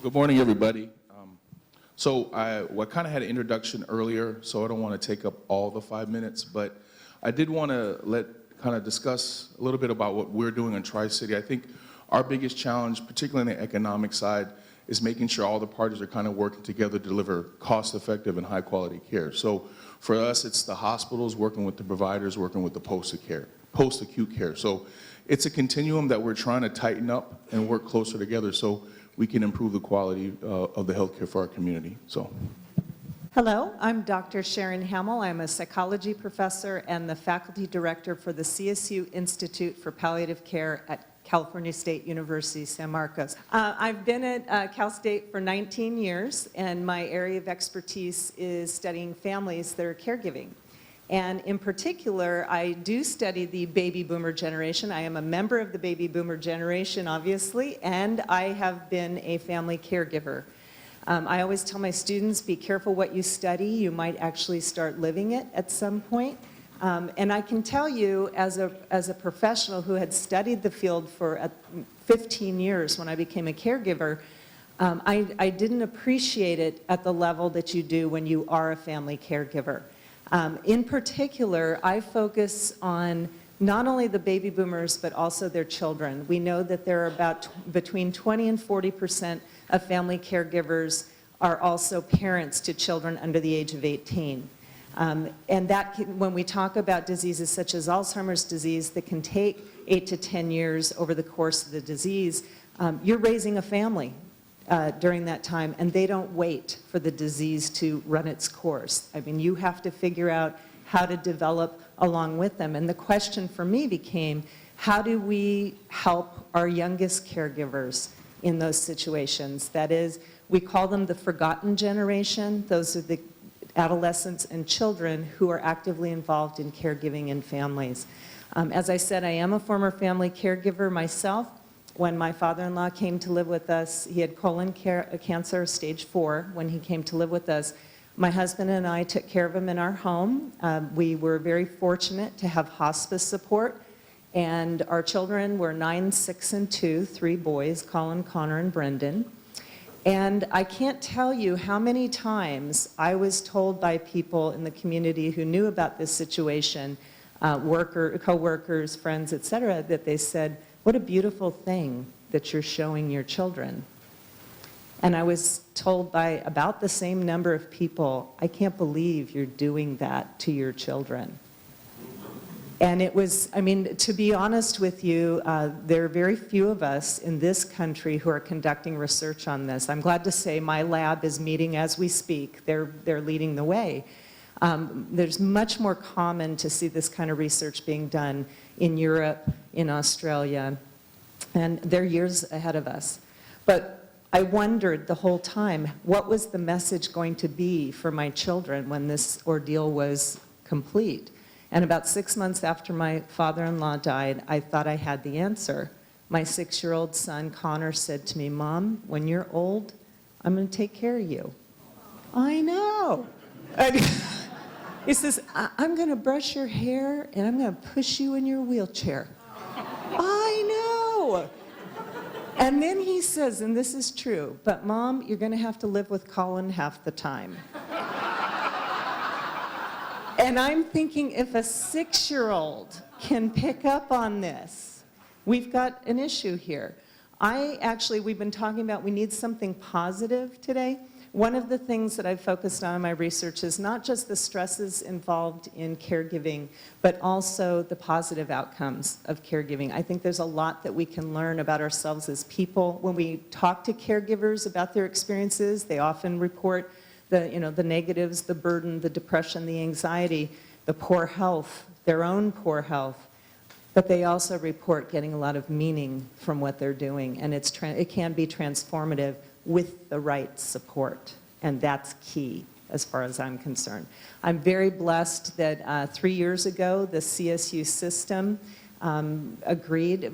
Good morning, everybody. I kind of had an introduction earlier, so I don't want to take up all the 5 minutes, but I did want to discuss a little bit about what we're doing in Tri-City. I think our biggest challenge, particularly on the economic side, is making sure all the parties are kind of working together to deliver cost-effective and high-quality care. So for us, it's the hospitals working with the providers, working with the post-acute care. So it's a continuum that we're trying to tighten up and work closer together so we can improve the quality of the healthcare for our community. Hello, I'm Dr. SHARON. I'm a psychology professor and the faculty director for the CSU Institute for Palliative Care at California State University, San Marcos. I've been at Cal State for 19 years, and my area of expertise is studying families that are caregiving. And in particular, I do study the baby boomer generation. I am a member of the baby boomer generation, obviously, and I have been a family caregiver. I always tell my students, be careful what you study. You might actually start living it at some point. And I can tell you, as a professional who had studied the field for 15 years when I became a caregiver, I didn't appreciate it at the level that you do when you are a family caregiver. In particular, I focus on not only the baby boomers, but also their children. We know that there are about between 20 and 40% of family caregivers are also parents to children under the age of 18. And that when we talk about diseases such as Alzheimer's disease that can take 8 to 10 years over the course of the disease, you're raising a family during that time, and they don't wait for the disease to run its course. I mean, you have to figure out how to develop along with them. And the question for me became, how do we help our youngest caregivers in those situations? That is, we call them the forgotten generation. Those are the adolescents and children who are actively involved in caregiving in families. As I said, I am a former family caregiver myself. When my father-in-law came to live with us, he had colon cancer, stage 4, when he came to live with us. My husband and I took care of him in our home. We were very fortunate to have hospice support, and our children were 9, 6, and 2, 3 boys, Colin, Connor, and Brendan. And I can't tell you how many times I was told by people in the community who knew about this situation, co-workers, friends, etc., that they said, what a beautiful thing that you're showing your children. And I was told by about the same number of people, I can't believe you're doing that to your children. And it was, I mean, to be honest with you, there are very few of us in this country who are conducting research on this. I'm glad to say my lab is meeting as we speak. They're leading the way. There's much more common to see this kind of research being done in Europe, in Australia, and they're years ahead of us. But I wondered the whole time, what was the message going to be for my children when this ordeal was complete? And about 6 months after my father-in-law died, I thought I had the answer. My 6-year-old son, Connor, said to me, Mom, when you're old, I'm going to take care of you. I know. He says, I'm going to brush your hair and I'm going to push you in your wheelchair. I know. And then he says, and this is true, but Mom, you're going to have to live with Colin half the time. And I'm thinking, if a 6-year-old can pick up on this, we've got an issue here. We've been talking about we need something positive today. One of the things that I've focused on in my research is not just the stresses involved in caregiving, but also the positive outcomes of caregiving. I think there's a lot that we can learn about ourselves as people. When we talk to caregivers about their experiences, they often report the negatives, the burden, the depression, the anxiety, the poor health, their own poor health. But they also report getting a lot of meaning from what they're doing, and it can be transformative with the right support, and that's key as far as I'm concerned. I'm very blessed that 3 years ago the CSUSM agreed,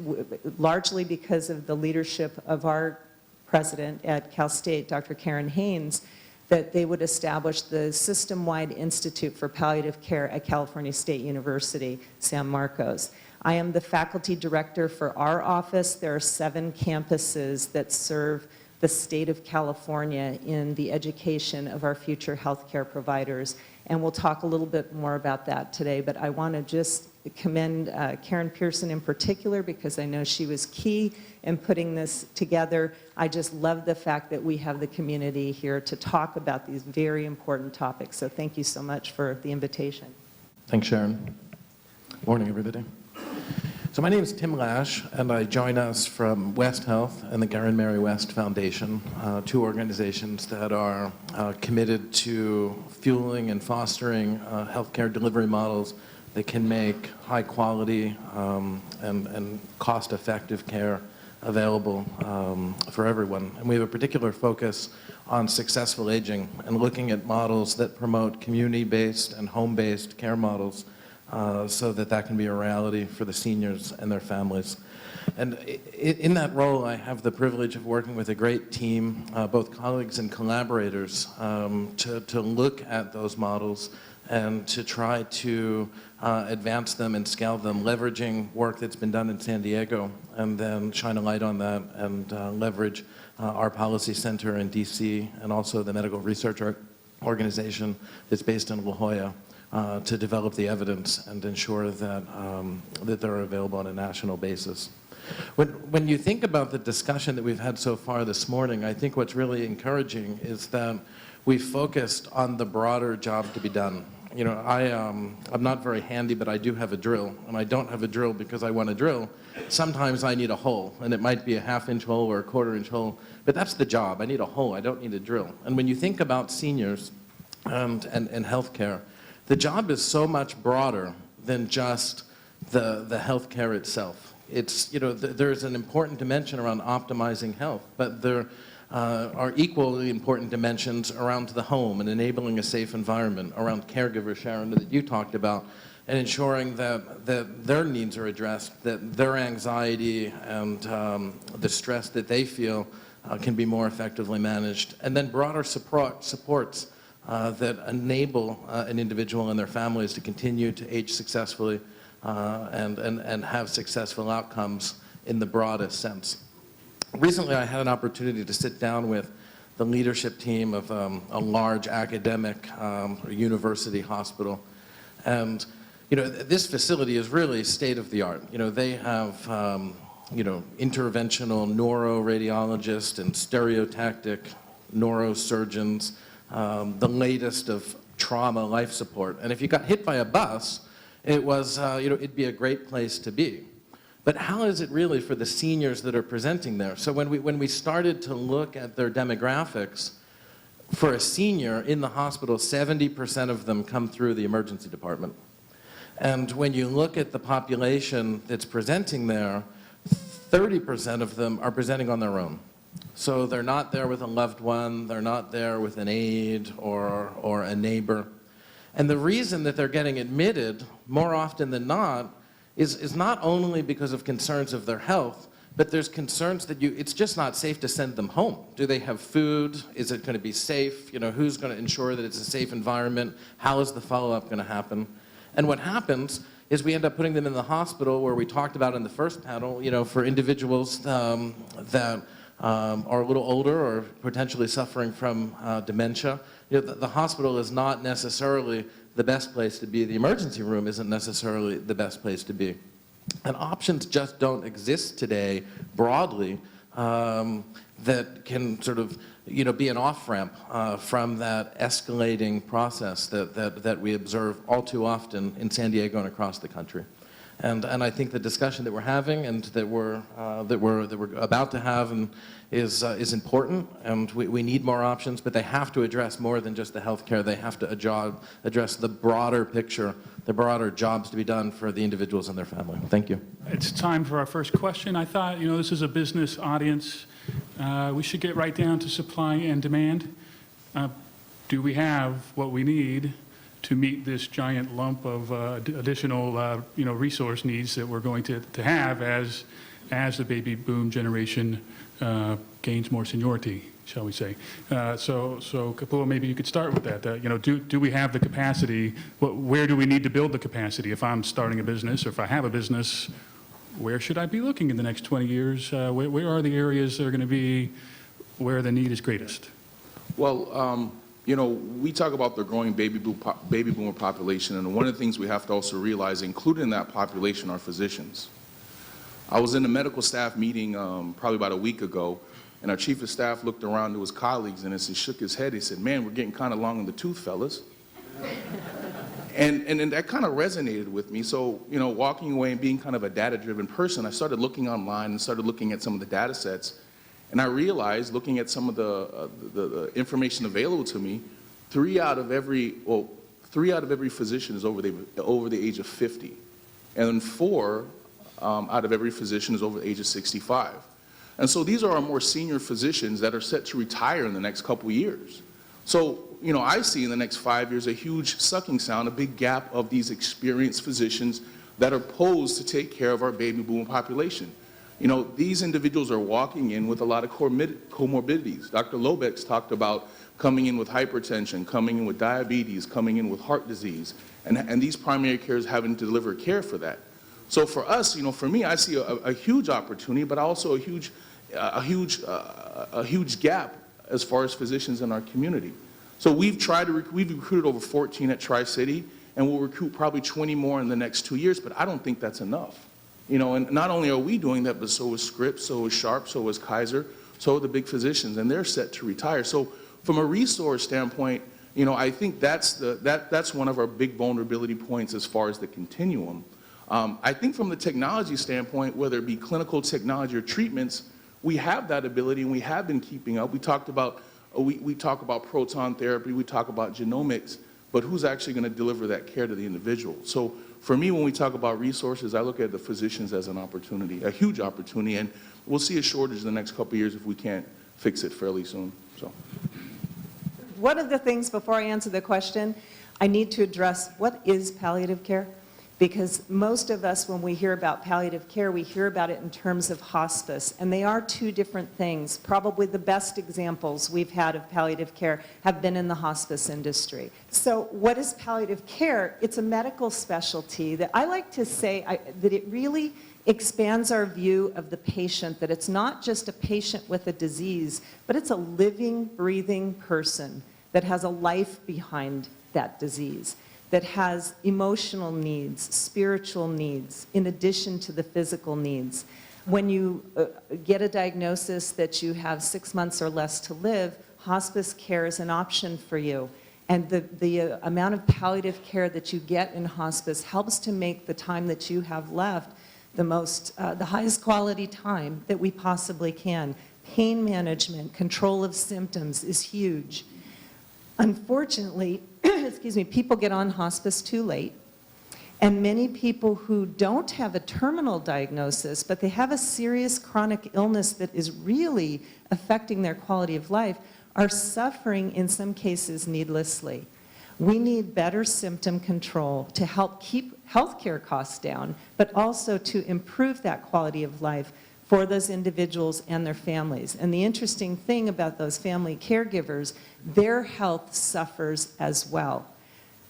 largely because of the leadership of our president at Cal State, Dr. Karen Haynes, that they would establish the System-Wide Institute for Palliative Care at California State University, San Marcos. I am the faculty director for our office. There are 7 campuses that serve the state of California in the education of our future healthcare providers. And we'll talk a little bit more about that today, but I want to just commend Karen Pearson in particular, because I know she was key in putting this together. I just love the fact that we have the community here to talk about these very important topics. So thank you so much for the invitation. Thanks, Sharon. Morning, everybody. So my name is Tim Lash, and I join us from West Health and the Garen Mary West Foundation, two organizations that are committed to fueling and fostering healthcare delivery models that can make high quality and cost-effective care available for everyone. And we have a particular focus on successful aging and looking at models that promote community-based and home-based care models so that that can be a reality for the seniors and their families. And in that role, I have the privilege of working with a great team, both colleagues and collaborators, to look at those models and to try to advance them and scale them, leveraging work that's been done in San Diego, and then shine a light on that and leverage our policy center in DC and also the medical research organization that's based in La Jolla to develop the evidence and ensure that, that they're available on a national basis. When you think about the discussion that we've had so far this morning, I think what's really encouraging is that we focused on the broader job to be done. You know, I'm not very handy, but I do have a drill, and I don't have a drill because I want to drill. Sometimes I need a hole, and it might be a half-inch hole or a quarter-inch hole, but that's the job. I need a hole. I don't need a drill. And when you think about seniors and healthcare, the job is so much broader than just the healthcare itself. It's, you know, there's an important dimension around optimizing health, but there are equally important dimensions around the home and enabling a safe environment, around caregivers, Sharon, that you talked about, and ensuring that their needs are addressed, that their anxiety and the stress that they feel can be more effectively managed, and then broader supports that enable an individual and their families to continue to age successfully and have successful outcomes in the broadest sense. Recently, I had an opportunity to sit down with the leadership team of a large academic university hospital. And, you know, this facility is really state-of-the-art. You know, they have, you know, interventional neuroradiologists and stereotactic neurosurgeons, the latest of trauma life support. And if you got hit by a bus, it was, you know, it'd be a great place to be. But how is it really for the seniors that are presenting there? So when we started to look at their demographics, for a senior in the hospital, 70% of them come through the emergency department. And when you look at the population that's presenting there, 30% of them are presenting on their own. So they're not there with a loved one, they're not there with an aide or a neighbor. And the reason that they're getting admitted more often than not is not only because of concerns of their health, but there's concerns that it's just not safe to send them home. Do they have food? Is it going to be safe? You know, who's going to ensure that it's a safe environment? How is the follow-up going to happen? And what happens is we end up putting them in the hospital, where we talked about in the first panel, you know, for individuals that are a little older or potentially suffering from dementia. You know, the hospital is not necessarily the best place to be. The emergency room isn't necessarily the best place to be. And options just don't exist today broadly that can sort of, you know, be an off-ramp from that escalating process that we observe all too often in San Diego and across the country. And I think the discussion that we're having and that we're about to have is important, and we need more options, but they have to address more than just the healthcare. They have to address the broader picture, the broader jobs to be done for the individuals and their family. Thank you. It's time for our first question. I thought, you know, this is a business audience. We should get right down to supply and demand. Do we have what we need to meet this giant lump of additional, you know, resource needs that we're going to have as the baby boom generation gains more seniority, shall we say? So KAPUA, maybe you could start with that. You know, do we have the capacity? Where do we need to build the capacity? If I'm starting a business, or if I have a business, where should I be looking in the next 20 years? Where are the areas that are going to be where the need is greatest? Well, you know, we talk about the growing baby boomer population, and one of the things we have to also realize, included in that population, are physicians. I was in a medical staff meeting probably about a week ago, and our chief of staff looked around to his colleagues and as he shook his head, he said, "Man, we're getting kind of long in the tooth, fellas." And that kind of resonated with me. So, you know, walking away and being kind of a data-driven person, I started looking online and started looking at some of the data sets. And I realized, looking at some of the information available to me, three out of every physician is over the age of 50. And then 4 out of every physician is over the age of 65. And so these are our more senior physicians that are set to retire in the next couple of years. So, you know, I see in the next 5 years a huge sucking sound, a big gap of these experienced physicians that are posed to take care of our baby boomer population. You know, these individuals are walking in with a lot of comorbidities. Dr. Lobeck's talked about coming in with hypertension, coming in with diabetes, coming in with heart disease, and these primary cares having to deliver care for that. So for us, you know, for me, I see a huge opportunity, but also a huge gap as far as physicians in our community. So we've recruited over 14 at Tri-City, and we'll recruit probably 20 more in the next 2 years, but I don't think that's enough. You know, and not only are we doing that, but so is Scripps, so is Sharp, so is Kaiser, so are the big physicians, and they're set to retire. So from a resource standpoint, you know, I think that's one of our big vulnerability points as far as the continuum. I think from the technology standpoint, whether it be clinical technology or treatments, we have that ability and we have been keeping up. We talk about proton therapy, we talk about genomics, but who's actually going to deliver that care to the individual? So for me, when we talk about resources, I look at the physicians as an opportunity, a huge opportunity, and we'll see a shortage in the next couple of years if we can't fix it fairly soon. So, One of the things, before I answer the question, I need to address what is palliative care? Because most of us, when we hear about palliative care, we hear about it in terms of hospice, and they are two different things. Probably the best examples we've had of palliative care have been in the hospice industry. So what is palliative care? It's a medical specialty that I like to say that it really expands our view of the patient, that it's not just a patient with a disease, but it's a living, breathing person that has a life behind that disease, that has emotional needs, spiritual needs, in addition to the physical needs. When you get a diagnosis that you have 6 months or less to live, hospice care is an option for you. And the amount of palliative care that you get in hospice helps to make the time that you have left the highest quality time that we possibly can. Pain management, control of symptoms is huge. Unfortunately, excuse me, people get on hospice too late, and many people who don't have a terminal diagnosis, but they have a serious chronic illness that is really affecting their quality of life, are suffering in some cases needlessly. We need better symptom control to help keep healthcare costs down, but also to improve that quality of life for those individuals and their families. And the interesting thing about those family caregivers, their health suffers as well.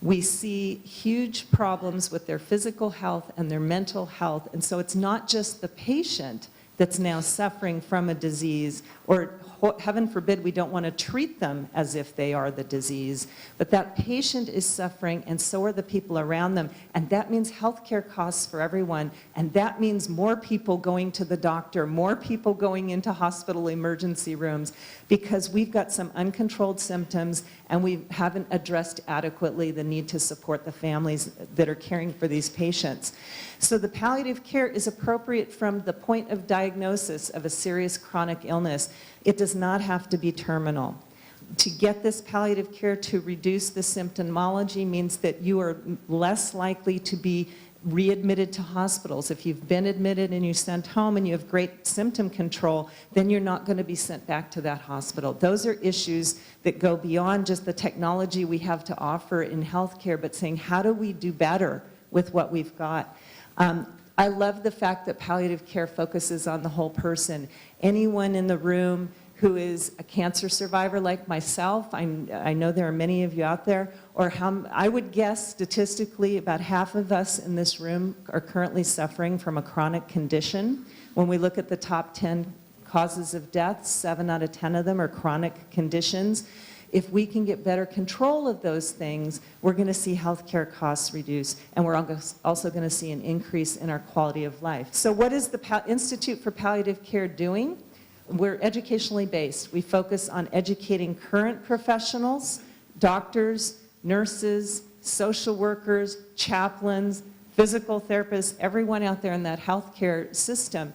We see huge problems with their physical health and their mental health, and so it's not just the patient that's now suffering from a disease, or heaven forbid we don't want to treat them as if they are the disease, but that patient is suffering and so are the people around them, and that means healthcare costs for everyone, and that means more people going to the doctor, more people going into hospital emergency rooms, because we've got some uncontrolled symptoms and we haven't addressed adequately the need to support the families that are caring for these patients. So the palliative care is appropriate from the point of diagnosis of a serious chronic illness. It does not have to be terminal. To get this palliative care to reduce the symptomology means that you are less likely to be readmitted to hospitals. If you've been admitted and you're sent home and you have great symptom control, then you're not going to be sent back to that hospital. Those are issues that go beyond just the technology we have to offer in healthcare, but saying, how do we do better with what we've got? I love the fact that palliative care focuses on the whole person. Anyone in the room who is a cancer survivor like myself, I know there are many of you out there, or I would guess statistically about half of us in this room are currently suffering from a chronic condition. When we look at the top 10 causes of death, 7 out of 10 of them are chronic conditions. If we can get better control of those things, we're going to see healthcare costs reduce, and we're also going to see an increase in our quality of life. So what is the Institute for Palliative Care doing? We're educationally based. We focus on educating current professionals, doctors, nurses, social workers, chaplains, physical therapists, everyone out there in that healthcare system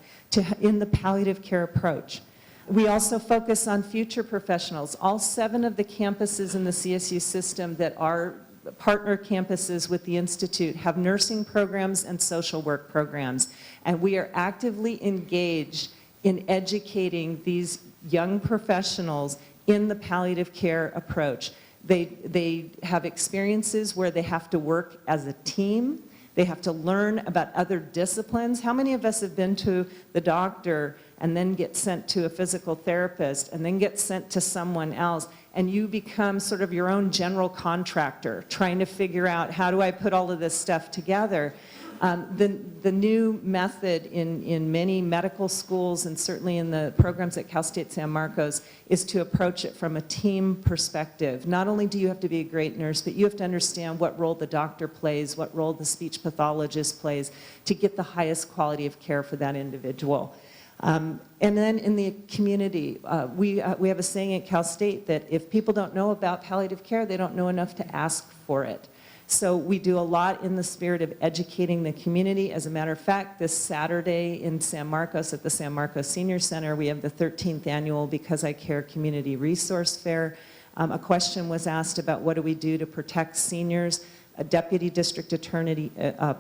in the palliative care approach. We also focus on future professionals. All 7 of the campuses in the CSU system that are partner campuses with the Institute have nursing programs and social work programs. And we are actively engaged in educating these young professionals in the palliative care approach. They have experiences where they have to work as a team. They have to learn about other disciplines. How many of us have been to the doctor and then get sent to a physical therapist and then get sent to someone else, and you become sort of your own general contractor trying to figure out, how do I put all of this stuff together? The new method in many medical schools and certainly in the programs at Cal State San Marcos is to approach it from a team perspective. Not only do you have to be a great nurse, but you have to understand what role the doctor plays, what role the speech pathologist plays to get the highest quality of care for that individual. And then in the community, we have a saying at Cal State that if people don't know about palliative care, they don't know enough to ask for it. So we do a lot in the spirit of educating the community. As a matter of fact, this Saturday in San Marcos at the San Marcos Senior Center, we have the 13th annual Because I Care Community Resource Fair. A question was asked about what do we do to protect seniors. Deputy District Attorney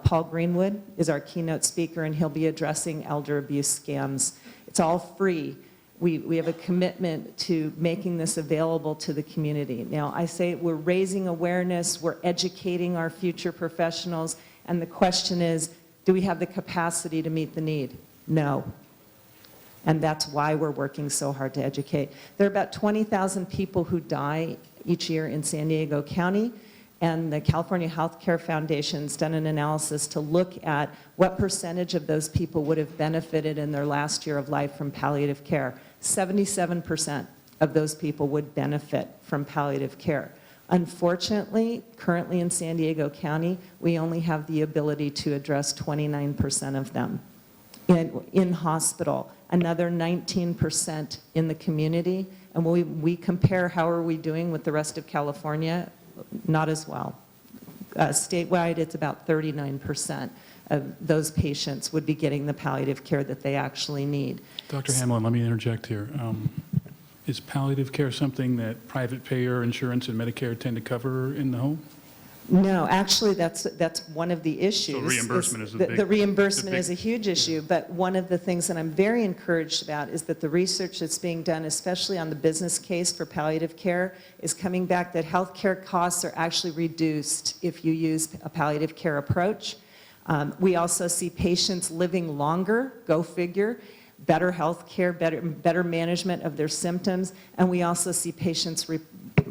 Paul Greenwood is our keynote speaker, and he'll be addressing elder abuse scams. It's all free. We have a commitment to making this available to the community. Now, I say we're raising awareness, we're educating our future professionals, and the question is, do we have the capacity to meet the need? No. And that's why we're working so hard to educate. There are about 20,000 people who die each year in San Diego County, and the California Healthcare Foundation's done an analysis to look at what percentage of those people would have benefited in their last year of life from palliative care. 77% of those people would benefit from palliative care. Unfortunately, currently in San Diego County, we only have the ability to address 29% of them in hospital, another 19% in the community. And when we compare how are we doing with the rest of California, not as well. Statewide, it's about 39% of those patients would be getting the palliative care that they actually need. Dr. Hamill, let me interject here. Is palliative care something that private payer insurance and Medicare tend to cover in the home? No, actually, that's one of the issues. So reimbursement is a the big... reimbursement is a huge issue, but one of the things that I'm very encouraged about is that the research that's being done, especially on the business case for palliative care, is coming back that healthcare costs are actually reduced if you use a palliative care approach. We also see patients living longer, go figure, better health care, better management of their symptoms, and we also see patients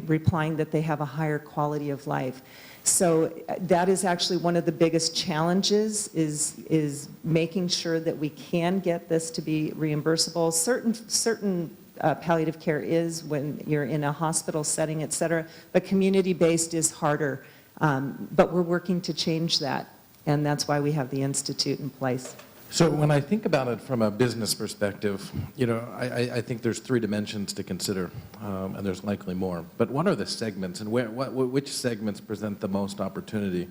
replying that they have a higher quality of life. So that is actually one of the biggest challenges is making sure that we can get this to be reimbursable. Certain palliative care is when you're in a hospital setting, et cetera, but community-based is harder. But we're working to change that, and that's why we have the Institute in place. So when I think about it from a business perspective, I think there's 3 dimensions to consider, and there's likely more. But what are the segments, and which segments present the most opportunity?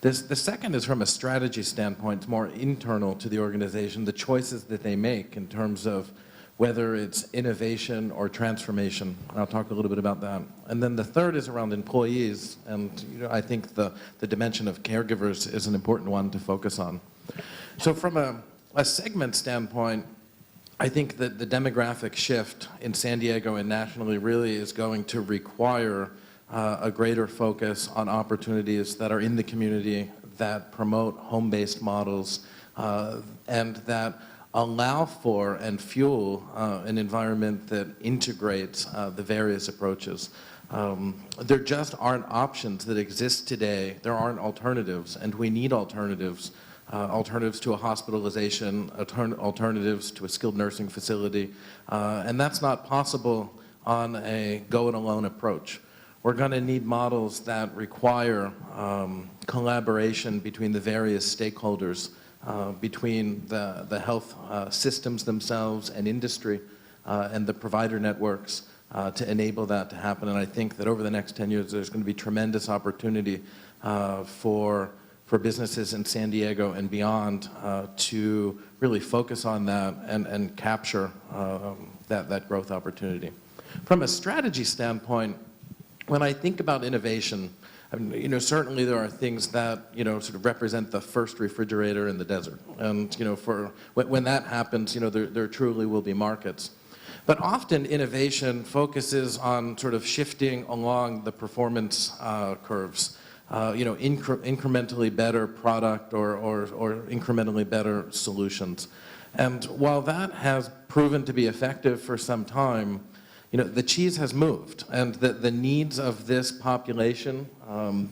The second is from a strategy standpoint, it's more internal to the organization, the choices that they make in terms of whether it's innovation or transformation. And I'll talk a little bit about that. And then the third is around employees, and I think the dimension of caregivers is an important one to focus on. So from a segment standpoint, I think that the demographic shift in San Diego and nationally really is going to require a greater focus on opportunities that are in the community, that promote home-based models, and that allow for and fuel an environment that integrates the various approaches. There just aren't options that exist today. There aren't alternatives, and we need alternatives alternatives to a hospitalization, alternatives to a skilled nursing facility, and that's not possible on a go-it-alone approach. We're going to need models that require collaboration between the various stakeholders, between the health systems themselves and industry and the provider networks to enable that to happen. And I think that over the next 10 years, there's going to be tremendous opportunity for businesses in San Diego and beyond to really focus on that and capture that growth opportunity. From a strategy standpoint, when I think about innovation, certainly there are things that, sort of represent the first refrigerator in the desert. And, when that happens, there truly will be markets. But often innovation focuses on sort of shifting along the performance curves, incrementally better product or incrementally better solutions. And while that has proven to be effective for some time, the cheese has moved, and the needs of this population,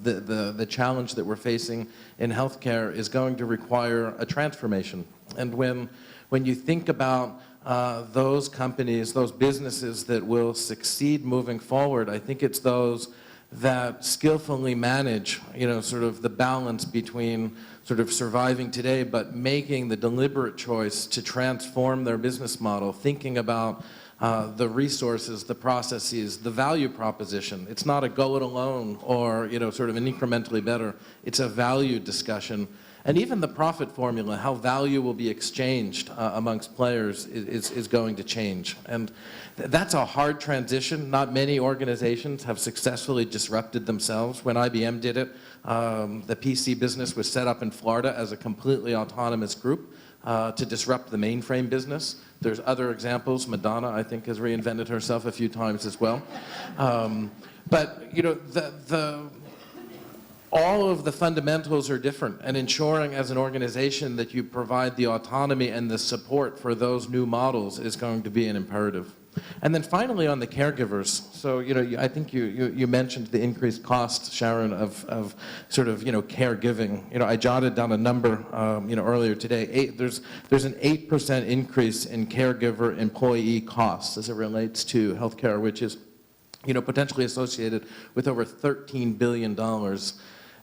the challenge that we're facing in healthcare is going to require a transformation. And when you think about those companies, those businesses that will succeed moving forward, I think it's those that skillfully manage, sort of the balance between sort of surviving today, but making the deliberate choice to transform their business model, thinking about the resources, the processes, the value proposition. It's not a go it alone or, sort of an incrementally better. It's a value discussion. And even the profit formula, how value will be exchanged amongst players is going to change. And that's a hard transition. Not many organizations have successfully disrupted themselves. When IBM did it, the PC business was set up in Florida as a completely autonomous group to disrupt the mainframe business. There's other examples. Madonna, I think, has reinvented herself a few times as well. But, all of the fundamentals are different, and ensuring as an organization that you provide the autonomy and the support for those new models is going to be an imperative. And then finally on the caregivers, so I think you mentioned the increased cost, Sharon, of sort of caregiving. I jotted down a number earlier today. There's an 8% increase in caregiver employee costs as it relates to healthcare, which is potentially associated with over $13 billion.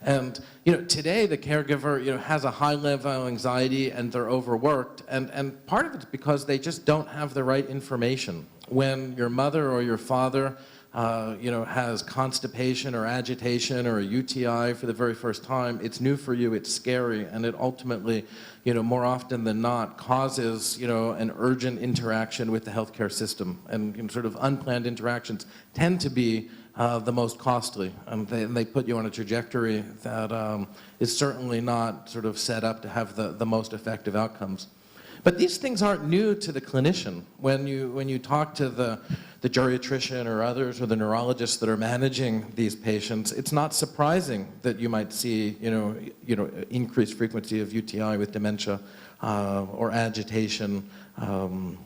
And today the caregiver has a high level of anxiety and they're overworked, and part of it's because they just don't have the right information. When your mother or your father has constipation or agitation or a UTI for the very first time, it's new for you, it's scary, and it ultimately, more often than not, causes, an urgent interaction with the healthcare system. And sort of unplanned interactions tend to be the most costly. They put you on a trajectory that is certainly not sort of set up to have the most effective outcomes. But these things aren't new to the clinician. When you talk to the geriatrician or others or the neurologists that are managing these patients, it's not surprising that you might see increased frequency of UTI with dementia or agitation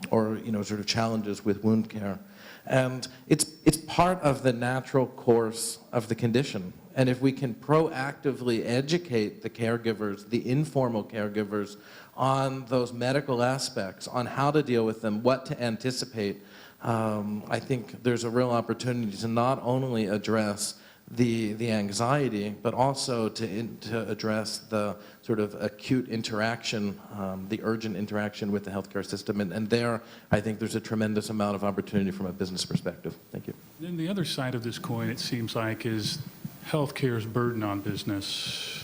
or sort of challenges with wound care. And it's part of the natural course of the condition. And if we can proactively educate the caregivers, the informal caregivers, on those medical aspects, on how to deal with them, what to anticipate, I think there's a real opportunity to not only address the anxiety, but also to address the sort of acute interaction, the urgent interaction with the healthcare system. And there, I think there's a tremendous amount of opportunity from a business perspective. Thank you. Then the other side of this coin, it seems like, is healthcare's burden on business.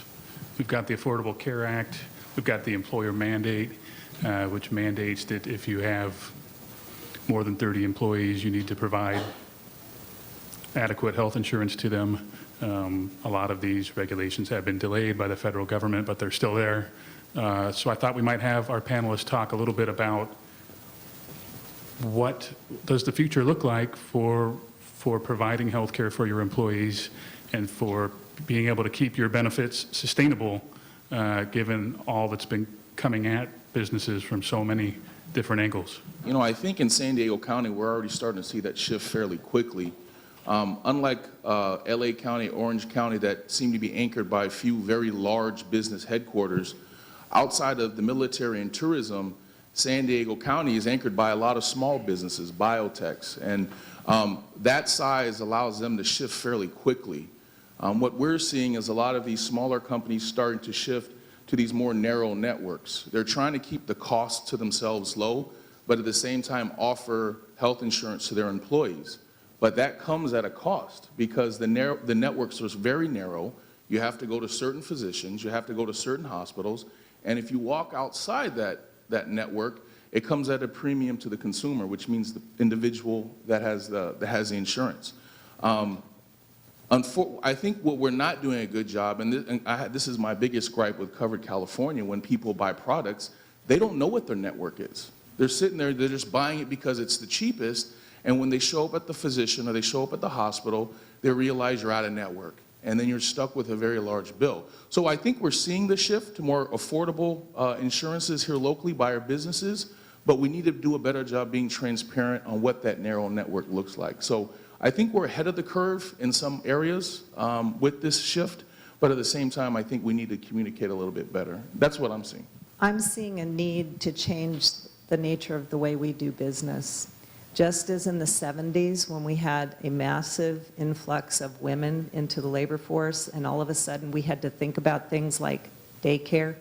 We've got the Affordable Care Act. We've got the employer mandate, which mandates that if you have more than 30 employees, you need to provide adequate health insurance to them. A lot of these regulations have been delayed by the federal government, but they're still there. So I thought we might have our panelists talk a little bit about what does the future look like for providing health care for your employees and for being able to keep your benefits sustainable, given all that's been coming at businesses from so many different angles. I think in San Diego County, we're already starting to see that shift fairly quickly. Unlike LA County, Orange County, that seem to be anchored by a few very large business headquarters, outside of the military and tourism, San Diego County is anchored by a lot of small businesses, biotechs, and that size allows them to shift fairly quickly. What we're seeing is a lot of these smaller companies starting to shift to these more narrow networks. They're trying to keep the cost to themselves low, but at the same time offer health insurance to their employees. But that comes at a cost because the networks are very narrow. You have to go to certain physicians, you have to go to certain hospitals, and if you walk outside that network, it comes at a premium to the consumer, which means the individual that has the insurance. I think what we're not doing a good job, and this is my biggest gripe with Covered California, when people buy products, they don't know what their network is. They're sitting there, they're just buying it because it's the cheapest, and when they show up at the physician or they show up at the hospital, they realize you're out of network, and then you're stuck with a very large bill. So I think we're seeing the shift to more affordable insurances here locally by our businesses, but we need to do a better job being transparent on what that narrow network looks like. So I think we're ahead of the curve in some areas with this shift, but at the same time, I think we need to communicate a little bit better. That's what I'm seeing. I'm seeing a need to change the nature of the way we do business. Just as in the 70s when we had a massive influx of women into the labor force and all of a sudden we had to think about things like daycare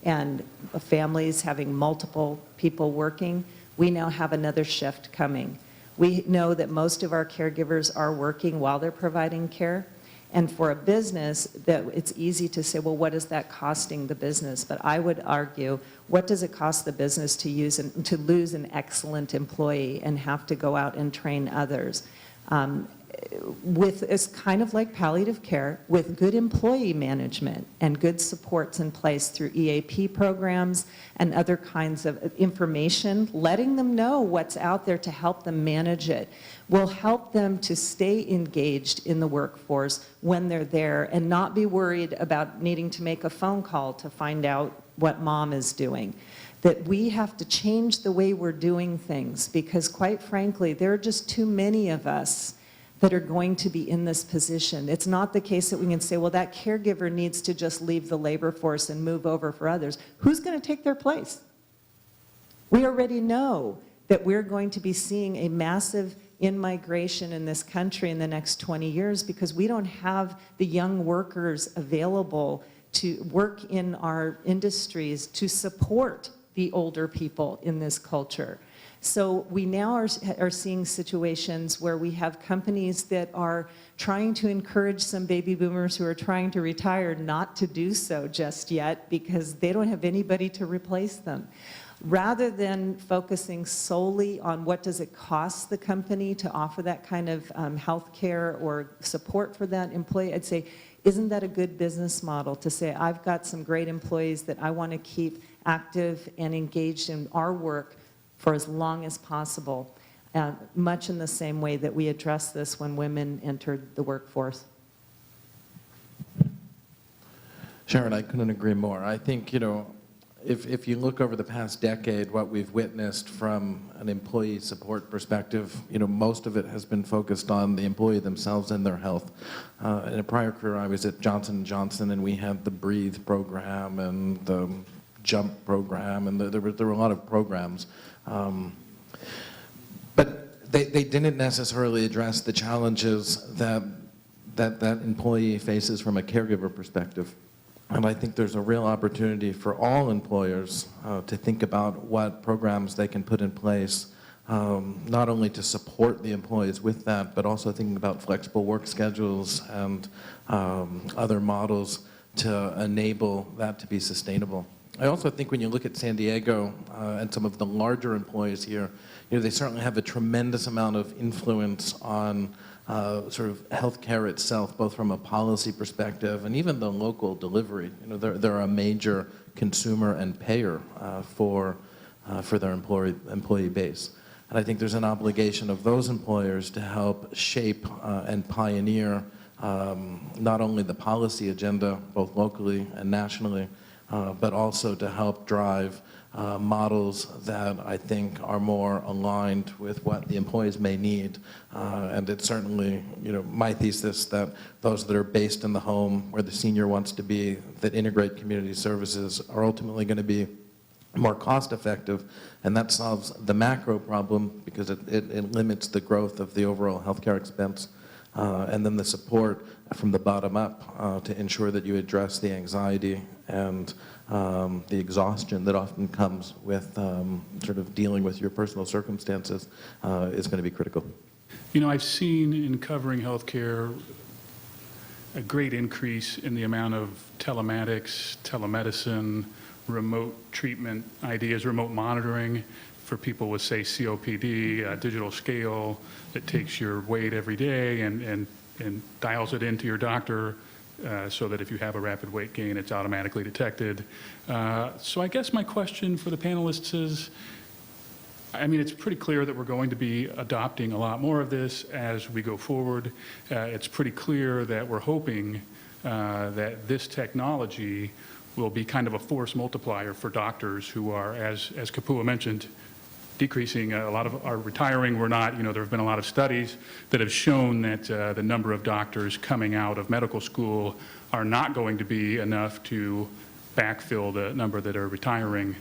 and families having multiple people working, we now have another shift coming. We know that most of our caregivers are working while they're providing care. And for a business, that it's easy to say, well, what is that costing the business? But I would argue, what does it cost the business to lose an excellent employee and have to go out and train others? It's kind of like palliative care, with good employee management and good supports in place through EAP programs and other kinds of information, letting them know what's out there to help them manage it will help them to stay engaged in the workforce when they're there and not be worried about needing to make a phone call to find out what mom is doing. That we have to change the way we're doing things because, quite frankly, there are just too many of us that are going to be in this position. It's not the case that we can say, well, that caregiver needs to just leave the labor force and move over for others. Who's going to take their place? We already know that we're going to be seeing a massive in-migration in this country in the next 20 years because we don't have the young workers available to work in our industries to support the older people in this culture. So we now are seeing situations where we have companies that are trying to encourage some baby boomers who are trying to retire not to do so just yet because they don't have anybody to replace them. Rather than focusing solely on what does it cost the company to offer that kind of health care or support for that employee, I'd say, isn't that a good business model to say, I've got some great employees that I want to keep active and engaged in our work for as long as possible, much in the same way that we addressed this when women entered the workforce. Sharon, I couldn't agree more. I think, if you look over the past decade, what we've witnessed from an employee support perspective, most of it has been focused on the employee themselves and their health. In a prior career, I was at Johnson & Johnson, and we had the Breathe program and the Jump program, and there were a lot of programs. But they didn't necessarily address the challenges that employee faces from a caregiver perspective. And I think there's a real opportunity for all employers to think about what programs they can put in place, not only to support the employees with that, but also thinking about flexible work schedules and other models to enable that to be sustainable. I also think when you look at San Diego and some of the larger employers here, they certainly have a tremendous amount of influence on sort of healthcare itself, both from a policy perspective and even the local delivery. They're a major consumer and payer for their employee base. And I think there's an obligation of those employers to help shape and pioneer not only the policy agenda, both locally and nationally, but also to help drive models that I think are more aligned with what the employees may need. And it's certainly, my thesis that those that are based in the home where the senior wants to be, that integrate community services, are ultimately going to be more cost effective, and that solves the macro problem because it limits the growth of the overall healthcare expense. And then the support from the bottom up to ensure that you address the anxiety and the exhaustion that often comes with sort of dealing with your personal circumstances is going to be critical. I've seen in covering healthcare a great increase in the amount of telematics, telemedicine, remote treatment ideas, remote monitoring for people with, say, COPD, a digital scale that takes your weight every day and dials it into your doctor so that if you have a rapid weight gain, it's automatically detected. So I guess my question for the panelists is, it's pretty clear that we're going to be adopting a lot more of this as we go forward. It's pretty clear that we're hoping that this technology will be kind of a force multiplier for doctors who are, as KAPUA mentioned, decreasing. A lot of are retiring. We're not, there have been a lot of studies that have shown that the number of doctors coming out of medical school are not going to be enough to backfill the number that are retiring.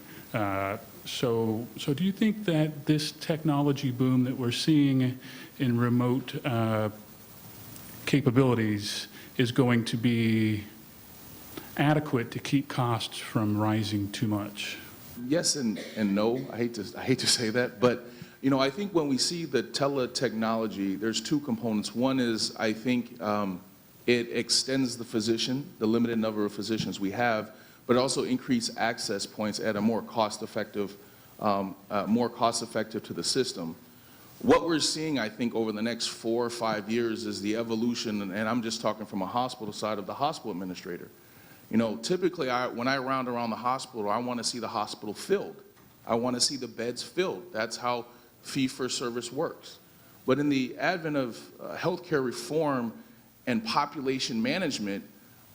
So do you think that this technology boom that we're seeing in remote capabilities is going to be adequate to keep costs from rising too much? Yes and no. I hate to say that, but I think when we see the teletechnology, there's two components. One is I think it extends the limited number of physicians we have, but also increase access points at a more cost-effective to the system. What we're seeing, I think, over the next 4 or 5 years is the evolution, and I'm just talking from a hospital side, of the hospital administrator. Typically, when I round around the hospital, I want to see the hospital filled. I want to see the beds filled. That's how fee-for-service works. But in the advent of healthcare reform and population management,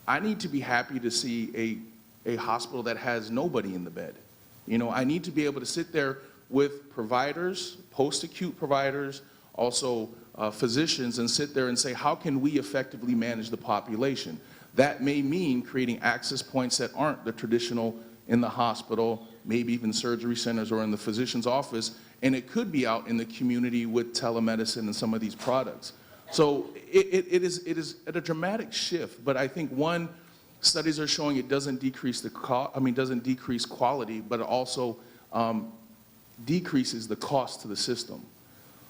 I need to be happy to see a hospital that has nobody in the bed. I need to be able to sit there with providers, post-acute providers, also physicians, and sit there and say, how can we effectively manage the population? That may mean creating access points that aren't the traditional in the hospital, maybe even surgery centers or in the physician's office, and it could be out in the community with telemedicine and some of these products. So it is at a dramatic shift, but I think studies are showing it doesn't decrease doesn't decrease quality, but it also decreases the cost to the system.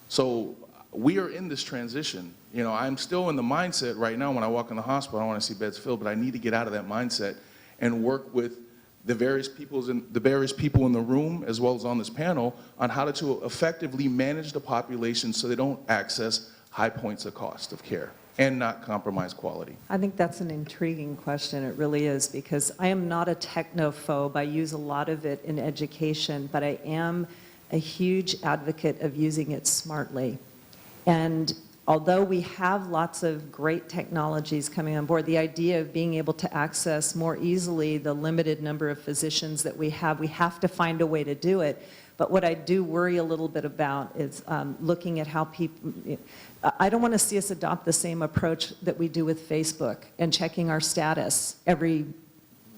So we are in this transition. I'm still in the mindset right now when I walk in the hospital, I want to see beds filled, but I need to get out of that mindset and work with the various people in the room, as well as on this panel, on how to effectively manage the population so they don't access high points of cost of care and not compromise quality. I think that's an intriguing question. It really is, because I am not a technophobe. I use a lot of it in education, but I am a huge advocate of using it smartly. And although we have lots of great technologies coming on board, the idea of being able to access more easily the limited number of physicians that we have to find a way to do it. But what I do worry a little bit about is looking at how people, I don't want to see us adopt the same approach that we do with Facebook and checking our status every,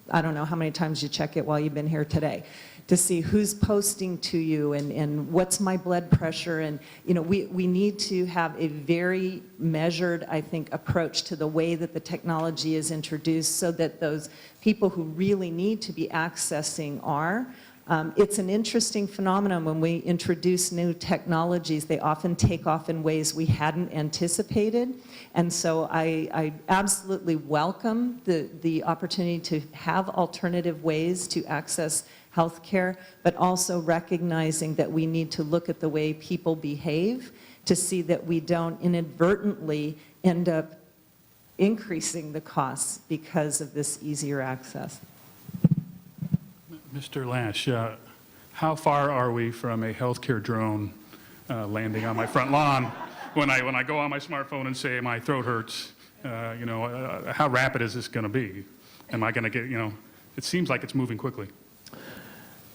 I don't know how many times you check it while you've been here today, to see who's posting to you and what's my blood pressure. And we need to have a very measured, I think, approach to the way that the technology is introduced so that those people who really need to be accessing are. It's an interesting phenomenon when we introduce new technologies. They often take off in ways we hadn't anticipated. And so I absolutely welcome the opportunity to have alternative ways to access healthcare, but also recognizing that we need to look at the way people behave to see that we don't inadvertently end up increasing the costs because of this easier access. Mr. Lash, how far are we from a healthcare drone landing on my front lawn when I go on my smartphone and say my throat hurts? How rapid is this going to be? Am I going to get, it seems like it's moving quickly.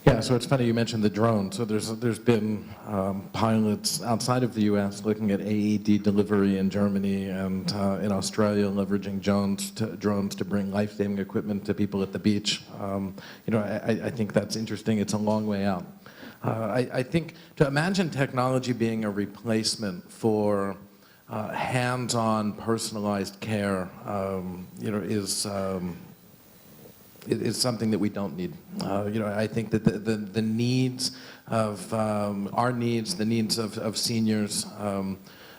Yeah, so it's funny you mentioned the drone. So there's been pilots outside of the U.S. looking at AED delivery in Germany and in Australia, leveraging drones to bring life-saving equipment to people at the beach. I think that's interesting. It's a long way out. I think to imagine technology being a replacement for hands-on personalized care, is something that we don't need. I think that the needs of our needs, the needs of seniors,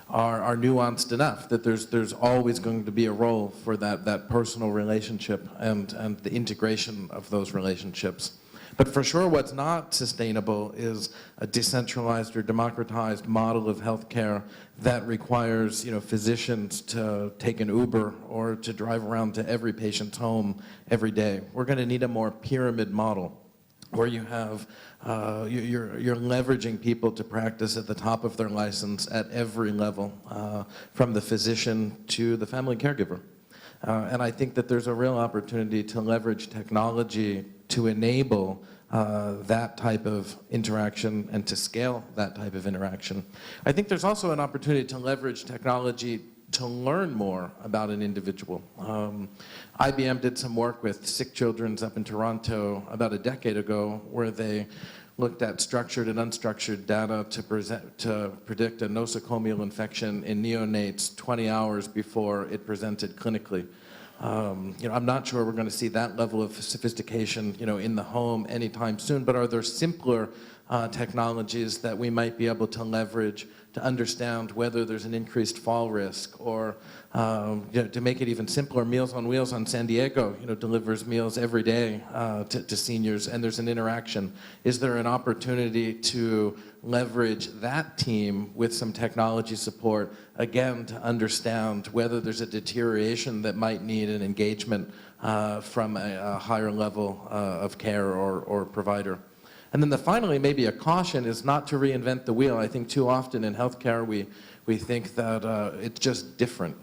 are nuanced enough that there's always going to be a role for that personal relationship and the integration of those relationships. But for sure, what's not sustainable is a decentralized or democratized model of healthcare that requires, physicians to take an Uber or to drive around to every patient's home every day. We're going to need a more pyramid model where you have you're leveraging people to practice at the top of their license at every level, from the physician to the family caregiver. And I think that there's a real opportunity to leverage technology to enable that type of interaction and to scale that type of interaction. I think there's also an opportunity to leverage technology to learn more about an individual. IBM did some work with sick children up in Toronto about a decade ago where they looked at structured and unstructured data to predict a nosocomial infection in neonates 20 hours before it presented clinically. I'm not sure we're going to see that level of sophistication, in the home anytime soon, but are there simpler technologies that we might be able to leverage to understand whether there's an increased fall risk, or to make it even simpler, Meals on Wheels on San Diego, delivers meals every day to seniors, and there's an interaction. Is there an opportunity to leverage that team with some technology support, again, to understand whether there's a deterioration that might need an engagement from a higher level of care or provider? And then finally, maybe a caution is not to reinvent the wheel. I think too often in healthcare we think that it's just different.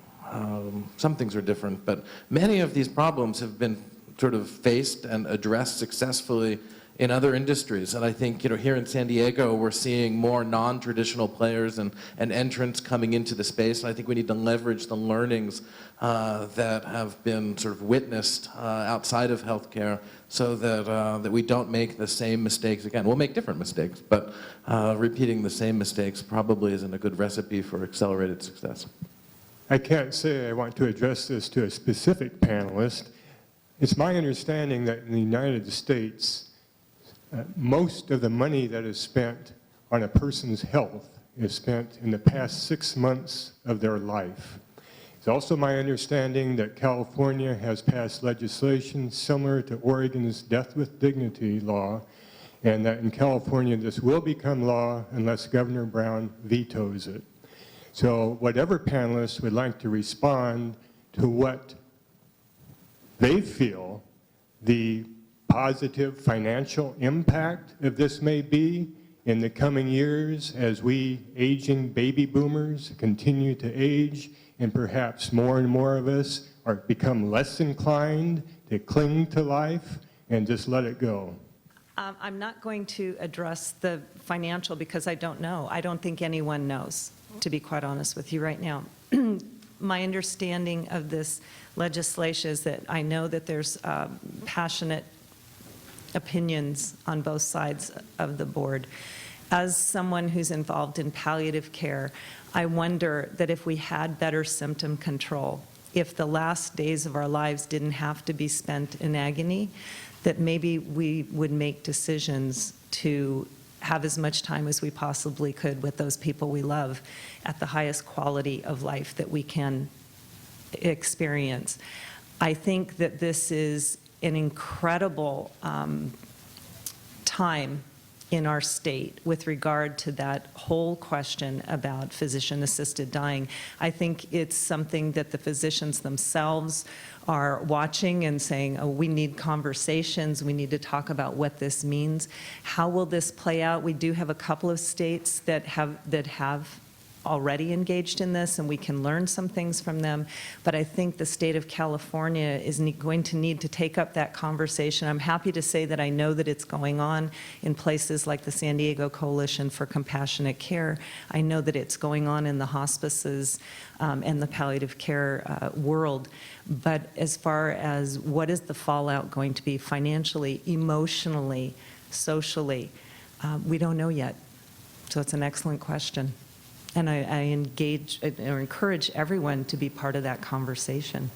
Some things are different, but many of these problems have been sort of faced and addressed successfully in other industries. And I think, here in San Diego, we're seeing more non-traditional players and entrants coming into the space. And I think we need to leverage the learnings that have been sort of witnessed outside of healthcare so that we don't make the same mistakes again. We'll make different mistakes, but repeating the same mistakes probably isn't a good recipe for accelerated success. I can't say I want to address this to a specific panelist. It's my understanding that in the United States, most of the money that is spent on a person's health is spent in the past 6 months of their life. It's also my understanding that California has passed legislation similar to Oregon's Death with Dignity law, and that in California this will become law unless Governor Brown vetoes it. So whatever panelists would like to respond to what they feel the positive financial impact of this may be in the coming years as we aging baby boomers continue to age, and perhaps more and more of us become less inclined to cling to life and just let it go. I'm not going to address the financial because I don't know. I don't think anyone knows, to be quite honest with you right now. My understanding of this legislation is that I know that there's passionate opinions on both sides of the board. As someone who's involved in palliative care, I wonder that if we had better symptom control, if the last days of our lives didn't have to be spent in agony, that maybe we would make decisions to have as much time as we possibly could with those people we love at the highest quality of life that we can experience. I think that this is an incredible time in our state with regard to that whole question about physician-assisted dying. I think it's something that the physicians themselves are watching and saying, oh, we need conversations, we need to talk about what this means. How will this play out? We do have a couple of states that have already engaged in this, and we can learn some things from them. But I think the state of California is going to need to take up that conversation. I'm happy to say that I know that it's going on in places like the San Diego Coalition for Compassionate Care. I know that it's going on in the hospices and the palliative care world. But as far as what is the fallout going to be financially, emotionally, socially, we don't know yet. So it's an excellent question. And I engage or encourage everyone to be part of that conversation.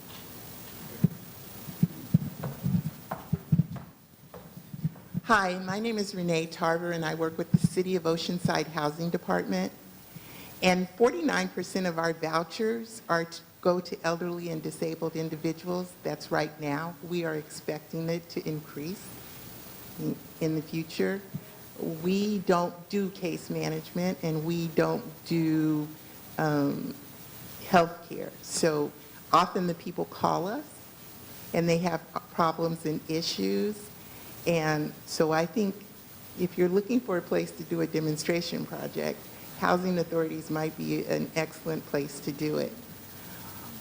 Hi, my name is Renee Tarver, and I work with the City of Oceanside Housing Department. And 49% of our vouchers go to elderly and disabled individuals. That's right now. We are expecting it to increase in the future. We don't do case management, and we don't do health care. So often the people call us, and they have problems and issues. And so I think if you're looking for a place to do a demonstration project, housing authorities might be an excellent place to do it.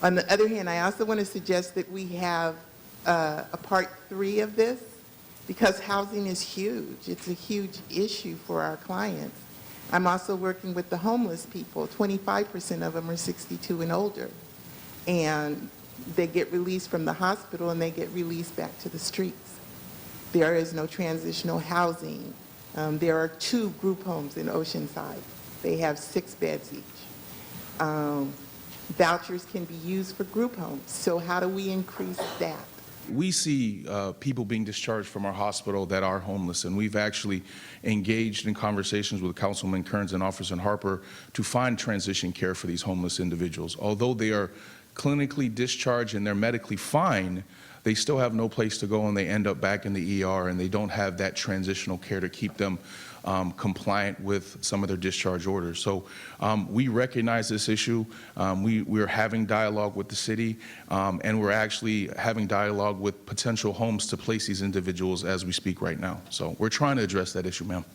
On the other hand, I also want to suggest that we have a part 3 of this, because housing is huge. It's a huge issue for our clients. I'm also working with the homeless people. 25% of them are 62 and older. And they get released from the hospital and they get released back to the streets. There is no transitional housing. There are 2 group homes in Oceanside. They have 6 beds each. Vouchers can be used for group homes. So how do we increase that? We see people being discharged from our hospital that are homeless, and we've actually engaged in conversations with Councilman Kearns and Officer Harper to find transition care for these homeless individuals. Although they are clinically discharged and they're medically fine, they still have no place to go, and they end up back in the ER, and they don't have that transitional care to keep them compliant with some of their discharge orders. So we recognize this issue. We're having dialogue with the city, and we're actually having dialogue with potential homes to place these individuals as we speak right now. So we're trying to address that issue, ma'am.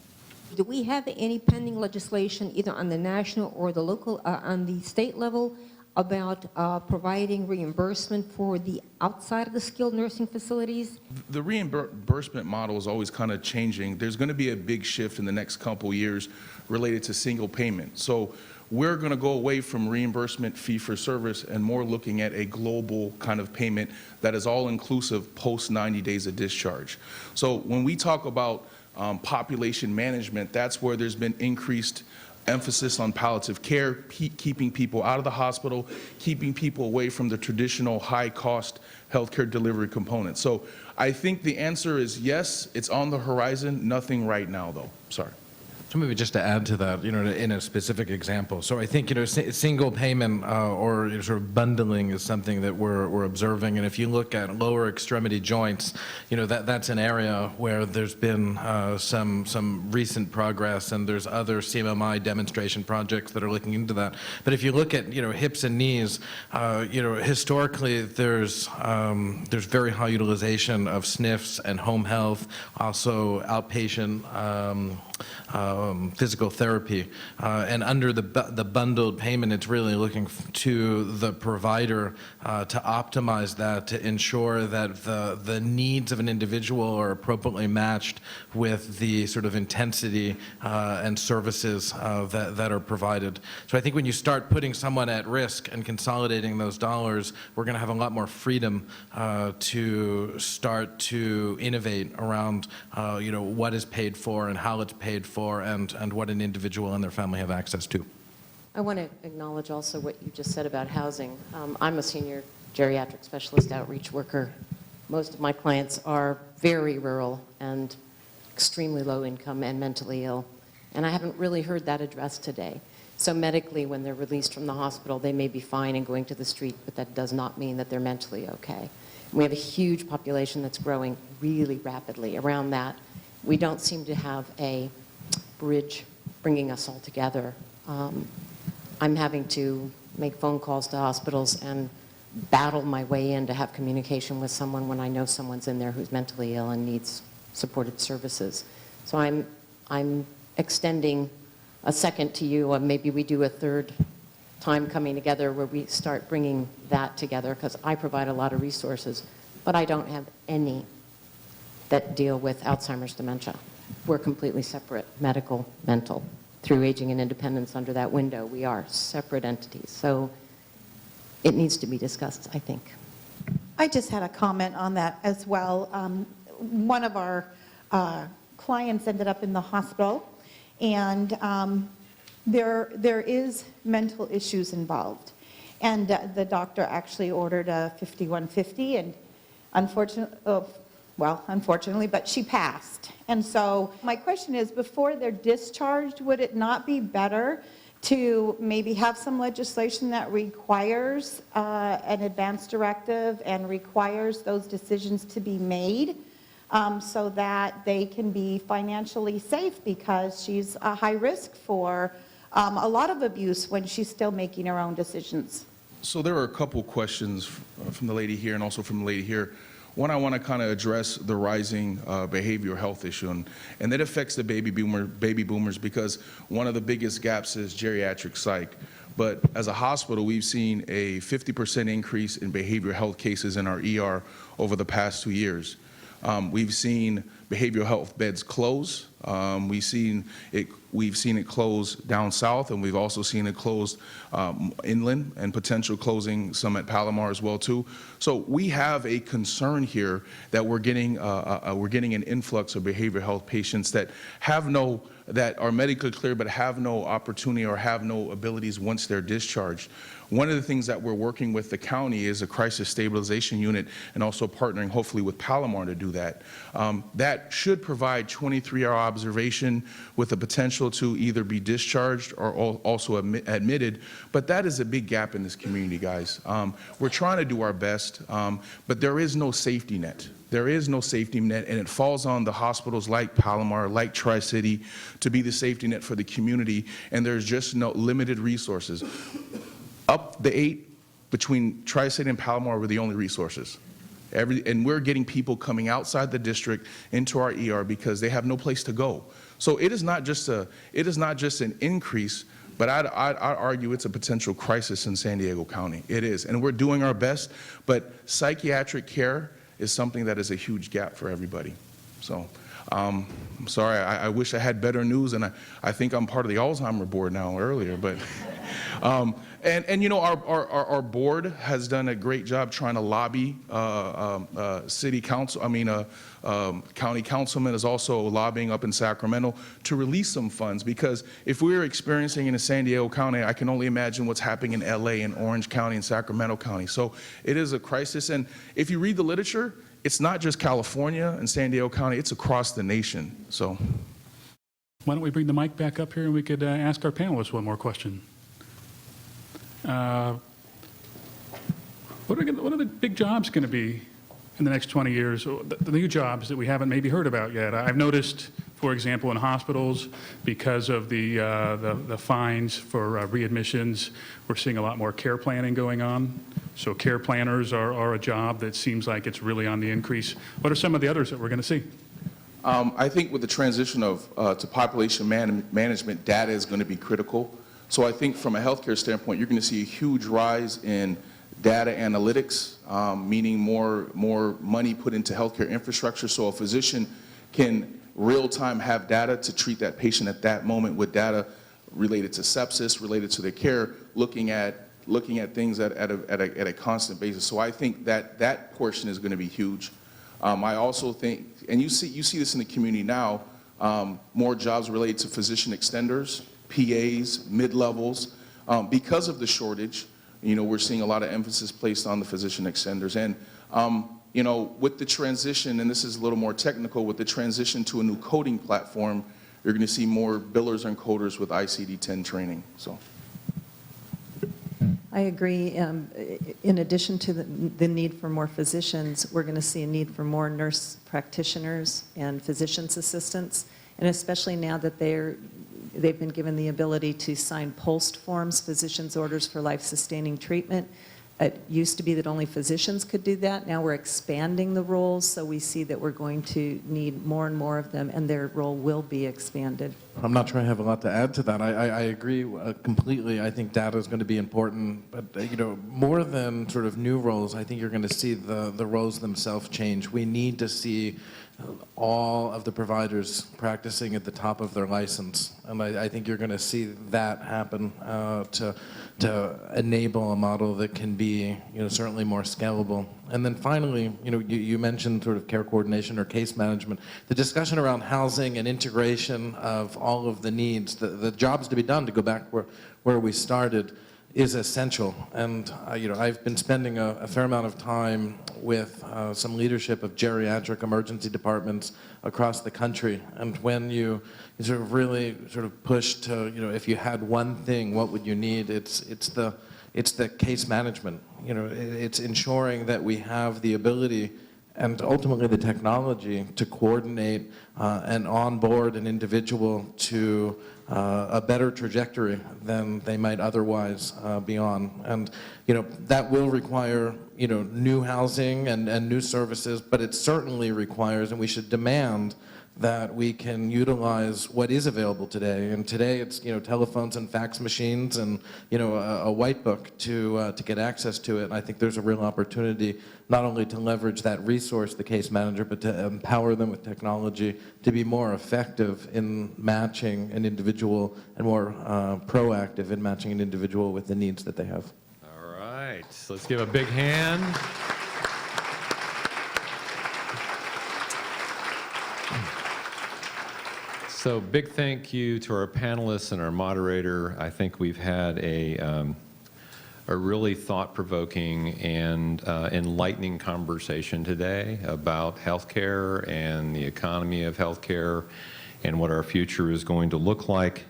Do we have any pending legislation, either on the national or the local, on the state level, about providing reimbursement for the outside of the skilled nursing facilities? The reimbursement model is always kind of changing. There's going to be a big shift in the next couple years related to single payment. So we're going to go away from reimbursement fee for service and more looking at a global kind of payment that is all inclusive post 90 days of discharge. So when we talk about population management, that's where there's been increased emphasis on palliative care, keeping people out of the hospital, keeping people away from the traditional high-cost healthcare delivery component. So I think the answer is yes, it's on the horizon, nothing right now, though. Sorry. So maybe just to add to that, in a specific example. So I think, single payment or sort of bundling is something that we're observing. And if you look at lower extremity joints, that's an area where there's been some recent progress, and there's other CMMI demonstration projects that are looking into that. But if you look at, hips and knees, historically there's very high utilization of SNFs and home health, also outpatient physical therapy, and under the bundled payment, it's really looking to the provider to optimize that, to ensure that the needs of an individual are appropriately matched with the sort of intensity and services that are provided. So I think when you start putting someone at risk and consolidating those dollars, we're going to have a lot more freedom to start to innovate around what is paid for and how it's paid for, and what an individual and their family have access to. I want to acknowledge also what you just said about housing. I'm a senior geriatric specialist outreach worker. Most of my clients are very rural and extremely low income and mentally ill, and I haven't really heard that addressed today. So medically, when they're released from the hospital, they may be fine and going to the street, but that does not mean that they're mentally okay. And we have a huge population that's growing really rapidly around that. We don't seem to have a bridge bringing us all together. I'm having to make phone calls to hospitals and battle my way in to have communication with someone when I know someone's in there who's mentally ill and needs supported services. So I'm extending a second to you, maybe we do a third time coming together where we start bringing that together, because I provide a lot of resources, but I don't have any that deal with Alzheimer's dementia. We're completely separate, medical, mental. Through Aging and Independence under that window, we are separate entities. So it needs to be discussed, I think. I just had a comment on that as well. One of our clients ended up in the hospital, and there is mental issues involved. And the doctor actually ordered a 5150, and unfortunately, but she passed. And so my question is, before they're discharged, would it not be better to maybe have some legislation that requires an advance directive and requires those decisions to be made so that they can be financially safe, because she's a high risk for a lot of abuse when she's still making her own decisions? So there are a couple questions from the lady here and also from the lady here. One, I want to kind of address the rising behavioral health issue, and that affects the baby boomers, because one of the biggest gaps is geriatric psych. But as a hospital, we've seen a 50% increase in behavioral health cases in our ER over the past 2 years. We've seen behavioral health beds close. We've seen it close down south, and we've also seen it close inland, and potential closing some at Palomar as well too. So we have a concern here that we're getting an influx of behavioral health patients that are medically clear but have no opportunity or have no abilities once they're discharged. One of the things that we're working with the county is a crisis stabilization unit, and also partnering hopefully with Palomar to do that. That should provide 23-hour observation with the potential to either be discharged or also admitted, but that is a big gap in this community, guys. We're trying to do our best, but there is no safety net. There is no safety net, and it falls on the hospitals like Palomar, like Tri-City, to be the safety net for the community, and there's just no limited resources. Up the 8 between Tri-City and Palomar were the only resources. And we're getting people coming outside the district into our ER because they have no place to go. So it is not just an increase, but I'd argue it's a potential crisis in San Diego County. It is, and we're doing our best, but psychiatric care is something that is a huge gap for everybody. So I'm sorry, I wish I had better news, and I think I'm part of the Alzheimer board now earlier, but and you know, our board has done a great job trying to lobby city council. County councilman is also lobbying up in Sacramento to release some funds, because if we're experiencing in San Diego County, I can only imagine what's happening in LA and Orange County and Sacramento County. So it is a crisis, and if you read the literature, it's not just California and San Diego County, it's across the nation. So Why don't we bring the mic back up here and we could ask our panelists one more question. What are the big jobs going to be in the next 20 years, the new jobs that we haven't maybe heard about yet? I've noticed, for example, in hospitals, because of the fines for readmissions, we're seeing a lot more care planning going on. So care planners are a job that seems like it's really on the increase. What are some of the others that we're going to see? I think with the transition to population management, data is going to be critical. So I think from a healthcare standpoint, you're going to see a huge rise in data analytics, meaning more money put into healthcare infrastructure, so a physician can real-time have data to treat that patient at that moment, with data related to sepsis, related to their care, looking at things at a constant basis. So I think that portion is going to be huge. I also think, and you see this in the community now, more jobs related to physician extenders, PAs, mid-levels. Because of the shortage, you know, we're seeing a lot of emphasis placed on the physician extenders. And, you know, with the transition, and this is a little more technical, with the transition to a new coding platform, you're going to see more billers and coders with ICD-10 training. So. I agree. In addition to the need for more physicians, we're going to see a need for more nurse practitioners and physician's assistants, and especially now that they've been given the ability to sign POST forms, physician's orders for life-sustaining treatment. It used to be that only physicians could do that. Now we're expanding the roles, so we see that we're going to need more and more of them, and their role will be expanded. I'm not sure I have a lot to add to that. I agree completely. I think data is going to be important, but more than sort of new roles, I think you're going to see the roles themselves change. We need to see all of the providers practicing at the top of their license, and I think you're going to see that happen to enable a model that can be certainly more scalable. And then finally, you mentioned sort of care coordination or case management. The discussion around housing and integration of all of the needs, the jobs to be done, to go back where we started, is essential. And I've been spending a fair amount of time with some leadership of geriatric emergency departments across the country. And when you sort of really sort of push to, if you had one thing, what would you need? It's the case management. It's ensuring that we have the ability and ultimately the technology to coordinate and onboard an individual to a better trajectory than they might otherwise be on. And that will require new housing and new services, but it certainly requires, and we should demand, that we can utilize what is available today. And today it's telephones and fax machines and a white book to get access to it. And I think there's a real opportunity not only to leverage that resource, the case manager, but to empower them with technology to be more effective in matching an individual and more proactive in matching an individual with the needs that they have. All right, so let's give a big hand. So big thank you to our panelists and our moderator. I think we've had a really thought-provoking and enlightening conversation today about healthcare and the economy of healthcare and what our future is going to look like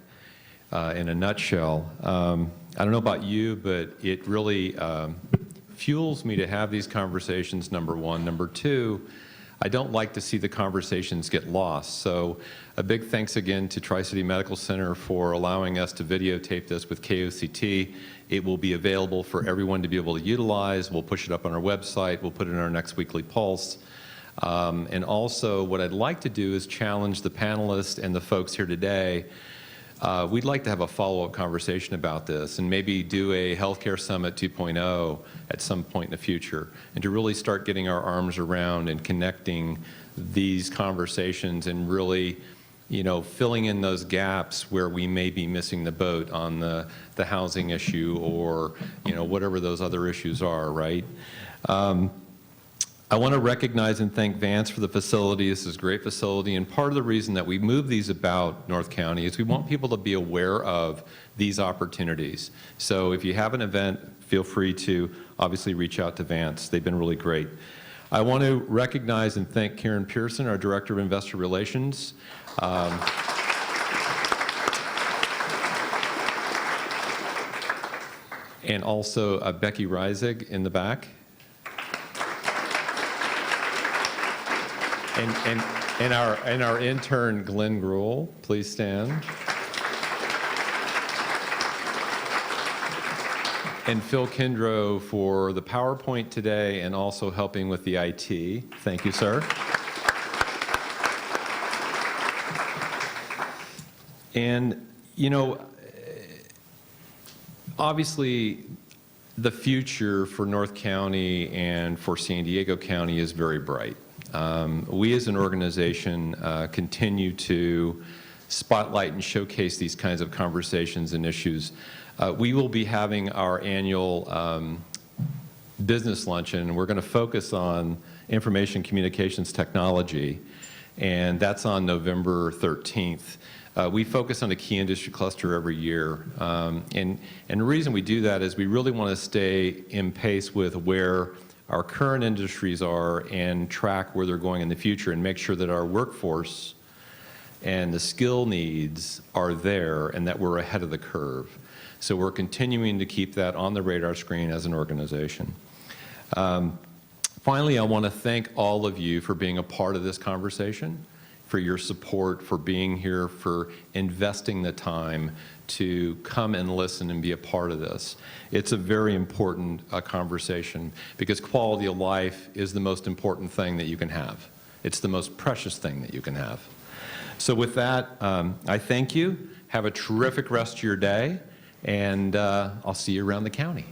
in a nutshell. I don't know about you, but it really fuels me to have these conversations, number one. Number two, I don't like to see the conversations get lost. So a big thanks again to Tri-City Medical Center for allowing us to videotape this with KOCT. It will be available for everyone to be able to utilize. We'll push it up on our website. We'll put it in our next weekly pulse. And also what I'd like to do is challenge the panelists and the folks here today. We'd like to have a follow-up conversation about this and maybe do a Healthcare Summit 2.0 at some point in the future, and to really start getting our arms around and connecting these conversations and really, filling in those gaps where we may be missing the boat on the housing issue or, whatever those other issues are, right? I want to recognize and thank Vance for the facility. This is a great facility, and part of the reason that we move these about North County is we want people to be aware of these opportunities. So if you have an event, feel free to obviously reach out to Vance. They've been really great. I want to recognize and thank Karen Pearson, our Director of Investor Relations. And also Becky Reisig in the back. And our intern, Glenn Gruhl, please stand. And Phil Kindrow for the PowerPoint today and also helping with the IT. Thank you, sir. And, obviously, the future for North County and for San Diego County is very bright. We as an organization continue to spotlight and showcase these kinds of conversations and issues. We will be having our annual business luncheon, and we're going to focus on information communications technology, and that's on November 13th. We focus on a key industry cluster every year, and the reason we do that is we really want to stay in pace with where our current industries are and track where they're going in the future and make sure that our workforce and the skill needs are there and that we're ahead of the curve. So we're continuing to keep that on the radar screen as an organization. Finally, I want to thank all of you for being a part of this conversation, for your support, for being here, for investing the time to come and listen and be a part of this. It's a very important conversation, because quality of life is the most important thing that you can have. It's the most precious thing that you can have. So with that, I thank you. Have a terrific rest of your day, and I'll see you around the county.